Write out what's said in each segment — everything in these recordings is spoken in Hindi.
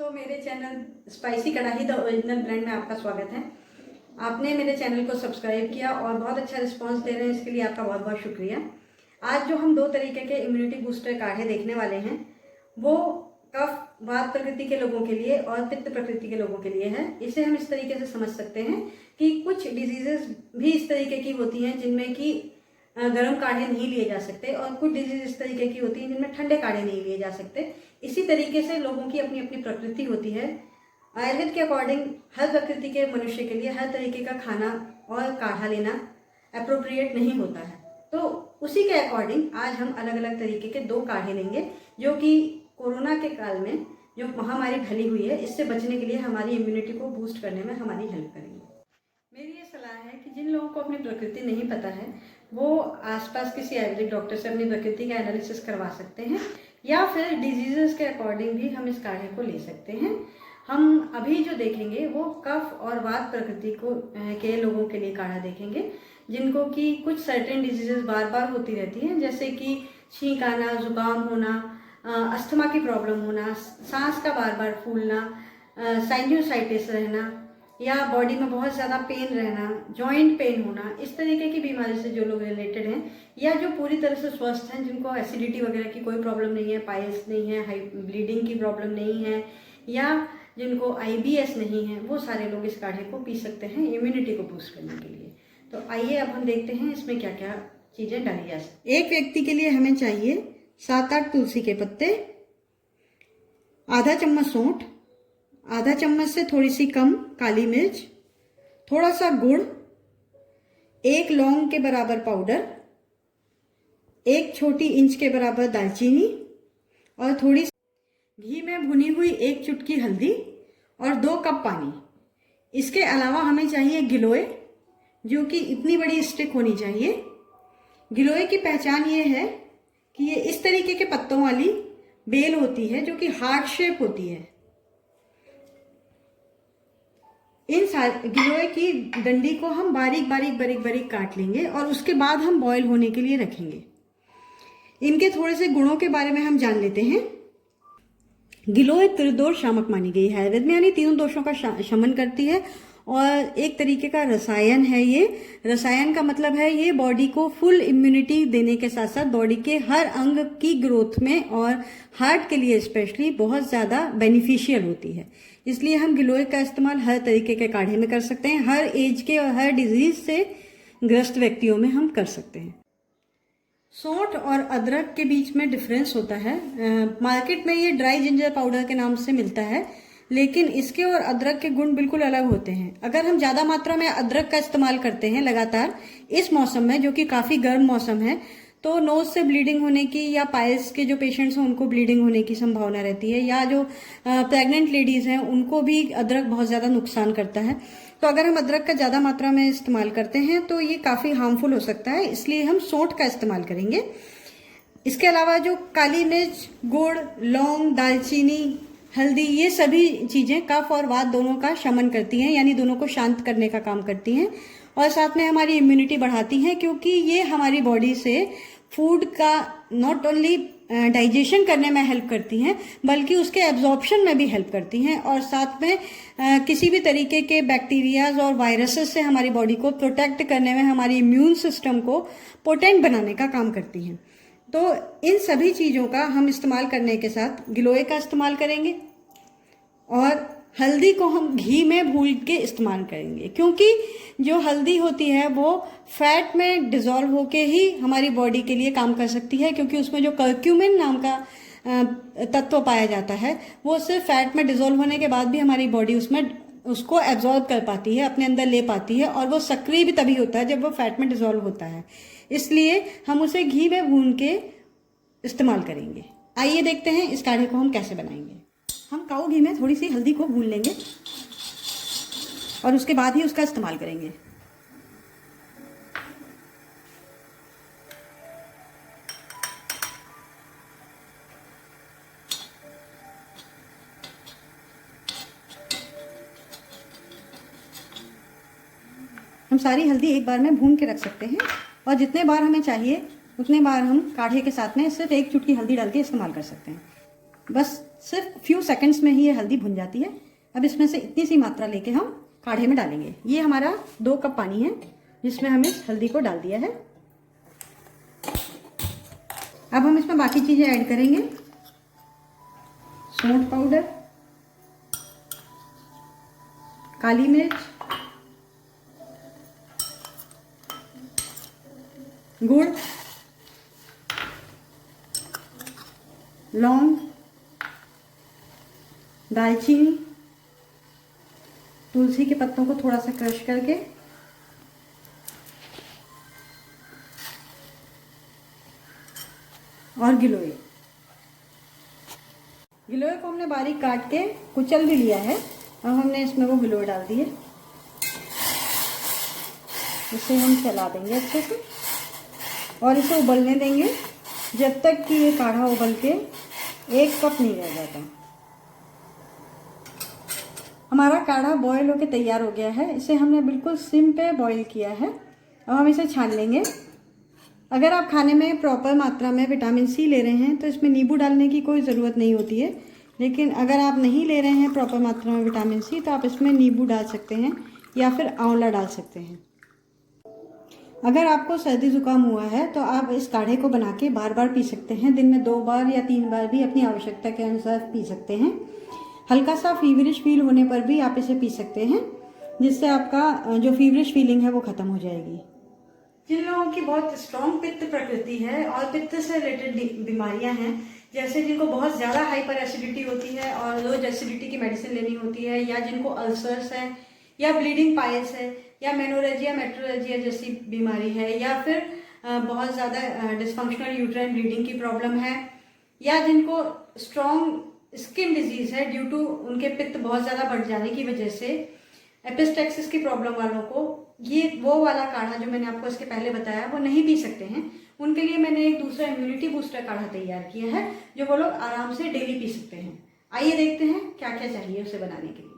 दोस्तों, मेरे चैनल स्पाइसी कढ़ाई द ओरिजिनल ब्लेंड में आपका स्वागत है। आपने मेरे चैनल को सब्सक्राइब किया और बहुत अच्छा रिस्पांस दे रहे हैं, इसके लिए आपका बहुत बहुत शुक्रिया। आज जो हम 2 तरीके के इम्यूनिटी बूस्टर काढ़े देखने वाले हैं वो कफ वात प्रकृति के लोगों के लिए और पित्त प्रकृति के लोगों के लिए है। इसे हम इस तरीके से समझ सकते हैं कि कुछ डिजीजेस भी इस तरीके की होती हैं जिनमें कि गर्म काढ़े नहीं लिए जा सकते और कुछ डिजीज इस तरीके की होती हैं जिनमें ठंडे काढ़े नहीं लिए जा सकते। इसी तरीके से लोगों की अपनी अपनी प्रकृति होती है। आयुर्वेद के अकॉर्डिंग हर प्रकृति के मनुष्य के लिए हर तरीके का खाना और काढ़ा लेना अप्रोप्रिएट नहीं होता है। तो उसी के अकॉर्डिंग आज हम अलग अलग तरीके के 2 काढ़े लेंगे जो कि कोरोना के काल में जो महामारी फैली हुई है इससे बचने के लिए हमारी इम्यूनिटी को बूस्ट करने में हमारी हेल्प करेंगे। मेरी ये सलाह है कि जिन लोगों को अपनी प्रकृति नहीं पता है वो आसपास किसी आयुर्वेदिक डॉक्टर से अपनी प्रकृति का एनालिसिस करवा सकते हैं या फिर डिजीजेस के अकॉर्डिंग भी हम इस काढ़े को ले सकते हैं। हम अभी जो देखेंगे वो कफ और वात प्रकृति के लोगों के लिए काढ़ा देखेंगे जिनको कि कुछ सर्टेन डिजीजेस बार बार होती रहती हैं, जैसे कि छींक आना, जुकाम होना, अस्थमा की प्रॉब्लम होना, सांस का बार बार फूलना, साइनसाइटिस रहना या बॉडी में बहुत ज़्यादा पेन रहना, जॉइंट पेन होना, इस तरीके की बीमारी से जो लोग रिलेटेड हैं या जो पूरी तरह से स्वस्थ हैं, जिनको एसिडिटी वगैरह की कोई प्रॉब्लम नहीं है, पाइल्स नहीं है, हाई ब्लीडिंग की प्रॉब्लम नहीं है या जिनको IBS नहीं है, वो सारे लोग इस काढ़े को पी सकते हैं इम्यूनिटी को बूस्ट करने के लिए। तो आइए अब हम देखते हैं इसमें क्या क्या चीज़ें डाली जा सकती। एक व्यक्ति के लिए हमें चाहिए 7-8 तुलसी के पत्ते, आधा चम्मच सौंठ, आधा चम्मच से थोड़ी सी कम काली मिर्च, थोड़ा सा गुड़, 1 लौंग के बराबर पाउडर, 1 छोटी इंच के बराबर दालचीनी और थोड़ी घी में भुनी हुई 1 चुटकी हल्दी और 2 कप पानी। इसके अलावा हमें चाहिए गिलोय, जो कि इतनी बड़ी स्टिक होनी चाहिए। गिलोय की पहचान ये है कि ये इस तरीके के पत्तों वाली बेल होती है जो कि हार्ट शेप होती है। इन गिलोय की डंडी को हम बारीक बारीक काट लेंगे और उसके बाद हम बॉईल होने के लिए रखेंगे। इनके थोड़े से गुणों के बारे में हम जान लेते हैं। गिलोय त्रिदोष शामक मानी गई है आयुर्वेद में, यानी 3 दोषों का शमन करती है और एक तरीके का रसायन है। ये रसायन का मतलब है ये बॉडी को फुल इम्यूनिटी देने के साथ साथ बॉडी के हर अंग की ग्रोथ में और हार्ट के लिए स्पेशली बहुत ज़्यादा बेनिफिशियल होती है। इसलिए हम गिलोय का इस्तेमाल हर तरीके के काढ़े में कर सकते हैं, हर एज के और हर डिजीज से ग्रस्त व्यक्तियों में हम कर सकते हैं। सौंठ और अदरक के बीच में डिफरेंस होता है। मार्केट में ये ड्राई जिंजर पाउडर के नाम से मिलता है, लेकिन इसके और अदरक के गुण बिल्कुल अलग होते हैं। अगर हम ज़्यादा मात्रा में अदरक का इस्तेमाल करते हैं लगातार इस मौसम में, जो कि काफ़ी गर्म मौसम है, तो नोज से ब्लीडिंग होने की या पाइल्स के जो पेशेंट्स हैं उनको ब्लीडिंग होने की संभावना रहती है, या जो प्रेग्नेंट लेडीज़ हैं उनको भी अदरक बहुत ज़्यादा नुकसान करता है। तो अगर हम अदरक का ज़्यादा मात्रा में इस्तेमाल करते हैं तो ये काफ़ी हार्मफुल हो सकता है, इसलिए हम सौंठ का इस्तेमाल करेंगे। इसके अलावा जो काली मिर्च, गुड़, लौंग, दालचीनी, हल्दी, ये सभी चीज़ें कफ और वात दोनों का शमन करती हैं, यानी दोनों को शांत करने का काम करती हैं और साथ में हमारी इम्यूनिटी बढ़ाती हैं, क्योंकि ये हमारी बॉडी से फूड का नॉट ओनली डाइजेशन करने में हेल्प करती हैं बल्कि उसके एब्जॉर्प्शन में भी हेल्प करती हैं और साथ में किसी भी तरीके के बैक्टीरियाज और वायरसेस से हमारी बॉडी को प्रोटेक्ट करने में, हमारी इम्यून सिस्टम को पोटेंट बनाने का काम करती हैं। तो इन सभी चीज़ों का हम इस्तेमाल करने के साथ गिलोय का इस्तेमाल करेंगे और हल्दी को हम घी में भून के इस्तेमाल करेंगे, क्योंकि जो हल्दी होती है वो फैट में डिज़ोल्व होके ही हमारी बॉडी के लिए काम कर सकती है, क्योंकि उसमें जो कर्क्यूमिन नाम का तत्व पाया जाता है वो सिर्फ फैट में डिज़ोल्व होने के बाद भी हमारी बॉडी उसको एब्जॉर्ब कर पाती है, अपने अंदर ले पाती है, और वो सक्रिय भी तभी होता है जब वो फैट में डिज़ोल्व होता है। इसलिए हम उसे घी में भून के इस्तेमाल करेंगे। आइए देखते हैं इस काढ़े को हम कैसे बनाएंगे। हम काऊ घी में थोड़ी सी हल्दी को भून लेंगे और उसके बाद ही उसका इस्तेमाल करेंगे। हम सारी हल्दी एक बार में भून के रख सकते हैं और जितने बार हमें चाहिए उतने बार हम काढ़े के साथ में सिर्फ 1 चुटकी हल्दी डाल के इस्तेमाल कर सकते हैं। बस सिर्फ फ्यू सेकंड्स में ही ये हल्दी भुन जाती है। अब इसमें से इतनी सी मात्रा लेके हम काढ़े में डालेंगे। ये हमारा 2 कप पानी है जिसमें हम इस हल्दी को डाल दिया है। अब हम इसमें बाकी चीजें ऐड करेंगे। सौंठ पाउडर, काली मिर्च, गुड़, लौंग, दालचीनी, तुलसी के पत्तों को थोड़ा सा क्रश करके, और गिलोय। गिलोय को हमने बारीक काट के कुचल भी लिया है। अब हमने इसमें वो गिलोय डाल दिए। इसे हम चला देंगे अच्छे से और इसे उबलने देंगे जब तक कि ये काढ़ा उबल के 1 कप नहीं रह जाता। हमारा काढ़ा बॉयल होके तैयार हो गया है। इसे हमने बिल्कुल सिम पे बॉयल किया है। अब हम इसे छान लेंगे। अगर आप खाने में प्रॉपर मात्रा में विटामिन सी ले रहे हैं तो इसमें नींबू डालने की कोई ज़रूरत नहीं होती है, लेकिन अगर आप नहीं ले रहे हैं प्रॉपर मात्रा में विटामिन सी तो आप इसमें नींबू डाल सकते हैं या फिर आंवला डाल सकते हैं। अगर आपको सर्दी जुकाम हुआ है तो आप इस काढ़े को बना के बार बार पी सकते हैं। दिन में 2 बार या 3 बार भी अपनी आवश्यकता के अनुसार पी सकते हैं। हल्का सा फीवरिश फील होने पर भी आप इसे पी सकते हैं, जिससे आपका जो फीवरिश फीलिंग है वो खत्म हो जाएगी। जिन लोगों की बहुत स्ट्रॉन्ग पित्त प्रकृति है और पित्त से रिलेटेड बीमारियां हैं, जैसे जिनको बहुत ज़्यादा हाइपर एसिडिटी होती है और रोज एसिडिटी की मेडिसिन लेनी होती है, या जिनको अल्सर्स है, या ब्लीडिंग पाइल्स है, या मेनोरेजिया मेट्रोरेजिया जैसी बीमारी है, या फिर बहुत ज़्यादा डिस्फंक्शनल यूट्राइन ब्लीडिंग की प्रॉब्लम है, या जिनको स्ट्रॉन्ग स्किन डिजीज है ड्यू टू उनके पित्त बहुत ज़्यादा बढ़ जाने की वजह से, एपिस्टेक्सिस की प्रॉब्लम वालों को ये वो वाला काढ़ा जो मैंने आपको इसके पहले बताया वो नहीं पी सकते हैं। उनके लिए मैंने एक दूसरा इम्यूनिटी बूस्टर काढ़ा तैयार किया है जो वो लोग आराम से डेली पी सकते हैं। आइए देखते हैं क्या क्या चाहिए उसे बनाने के लिए।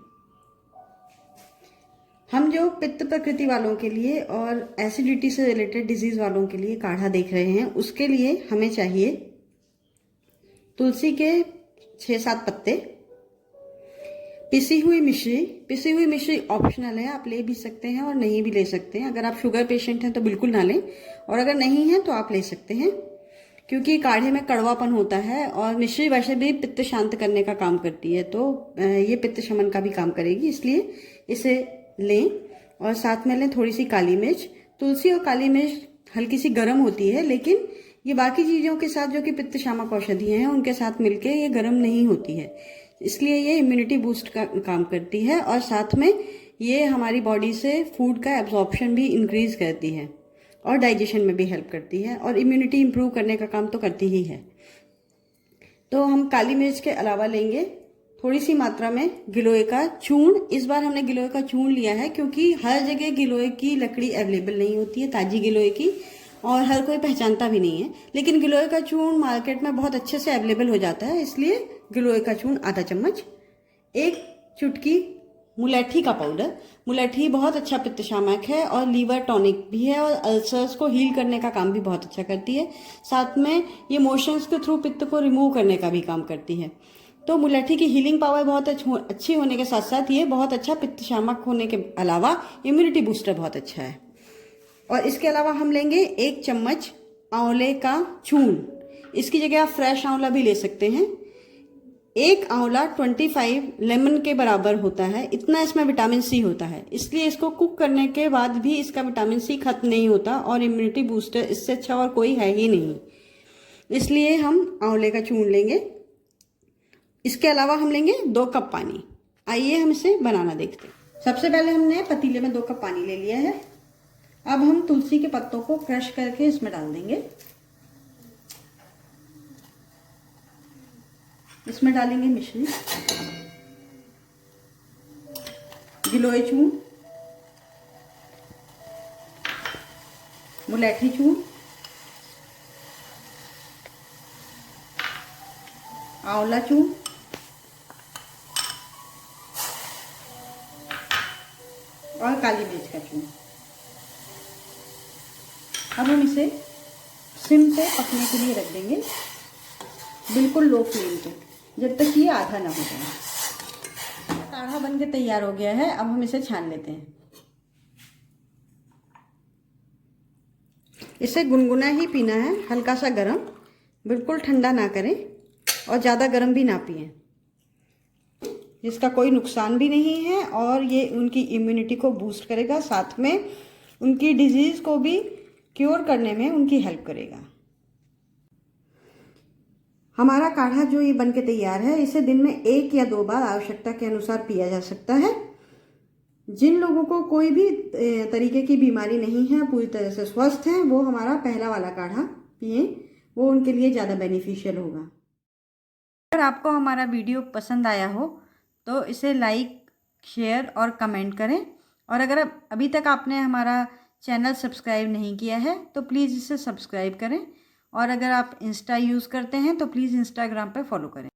हम जो पित्त प्रकृति वालों के लिए और एसिडिटी से रिलेटेड डिजीज वालों के लिए काढ़ा देख रहे हैं, उसके लिए हमें चाहिए तुलसी के 6-7 पत्ते, पिसी हुई मिश्री ऑप्शनल है, आप ले भी सकते हैं और नहीं भी ले सकते हैं। अगर आप शुगर पेशेंट हैं तो बिल्कुल ना लें, और अगर नहीं है तो आप ले सकते हैं, क्योंकि काढ़े में कड़वापन होता है और मिश्री वैसे भी पित्त शांत करने का काम करती है, तो ये पित्त शमन का भी काम करेगी, इसलिए इसे लें। और साथ में लें थोड़ी सी काली मिर्च। तुलसी और काली मिर्च हल्की सी गर्म होती है, लेकिन ये बाकी चीज़ों के साथ जो कि पित्त शामक औषधियाँ हैं उनके साथ मिलके ये गर्म नहीं होती है, इसलिए ये इम्यूनिटी बूस्ट का काम करती है। और साथ में ये हमारी बॉडी से फूड का एब्जॉर्प्शन भी इंक्रीज करती है और डाइजेशन में भी हेल्प करती है, और इम्यूनिटी इंप्रूव करने का काम तो करती ही है। तो हम काली मिर्च के अलावा लेंगे थोड़ी सी मात्रा में गिलोय का चूर्ण। इस बार हमने गिलोय का चूर्ण लिया है क्योंकि हर जगह गिलोय की लकड़ी अवेलेबल नहीं होती है, ताजी गिलोय की, और हर कोई पहचानता भी नहीं है। लेकिन गिलोय का चूर्ण मार्केट में बहुत अच्छे से अवेलेबल हो जाता है, इसलिए गिलोय का चूर्ण आधा चम्मच। 1 चुटकी मुलैठी का पाउडर। मुलैठी बहुत अच्छा पित्त शामक है और लीवर टॉनिक भी है, और अल्सर्स को हील करने का काम भी बहुत अच्छा करती है। साथ में ये मोशंस के थ्रू पित्त को रिमूव करने का भी काम करती है। तो मुलैठी की हीलिंग पावर बहुत अच्छी होने के साथ साथ ये बहुत अच्छा पित्त शामक होने के अलावा इम्यूनिटी बूस्टर बहुत अच्छा है। और इसके अलावा हम लेंगे 1 चम्मच आंवले का चूर्ण। इसकी जगह आप फ्रेश आंवला भी ले सकते हैं। 1 आंवला 25 लेमन के बराबर होता है, इतना इसमें विटामिन सी होता है, इसलिए इसको कुक करने के बाद भी इसका विटामिन सी खत्म नहीं होता, और इम्यूनिटी बूस्टर इससे अच्छा और कोई है ही नहीं, इसलिए हम आंवले का चूर्ण लेंगे। इसके अलावा हम लेंगे 2 कप पानी। आइए हम इसे बनाना देखते हैं। सबसे पहले हमने पतीले में 2 कप पानी ले लिया है। अब हम तुलसी के पत्तों को क्रश करके इसमें डाल देंगे। इसमें डालेंगे मिश्री, गिलोय चूर्ण, मुलैठी चूर्ण, आंवला चूर्ण, और काली मिर्च का चूर्ण। अब हम इसे सिम पे पकने के लिए रख देंगे, बिल्कुल लो फ्लेम पे। जब तक ये आधा ना हो जाए। काढ़ा बन के तैयार हो गया है। अब हम इसे छान लेते हैं। इसे गुनगुना ही पीना है, हल्का सा गर्म, बिल्कुल ठंडा ना करें और ज़्यादा गर्म भी ना पिएं, जिसका कोई नुकसान भी नहीं है और ये उनकी इम्यूनिटी को बूस्ट करेगा, साथ में उनकी डिजीज़ को भी क्योर करने में उनकी हेल्प करेगा। हमारा काढ़ा जो ये बन के तैयार है, इसे दिन में 1 या 2 बार आवश्यकता के अनुसार पिया जा सकता है। जिन लोगों को कोई भी तरीके की बीमारी नहीं है, पूरी तरह से स्वस्थ हैं, वो हमारा पहला वाला काढ़ा पिएं, वो उनके लिए ज़्यादा बेनिफिशियल होगा। अगर आपको हमारा वीडियो पसंद आया हो तो इसे लाइक, शेयर और कमेंट करें। और अगर अभी तक आपने हमारा चैनल सब्सक्राइब नहीं किया है तो प्लीज़ इसे सब्सक्राइब करें। और अगर आप इंस्टा यूज़ करते हैं तो प्लीज़ इंस्टाग्राम पर फॉलो करें।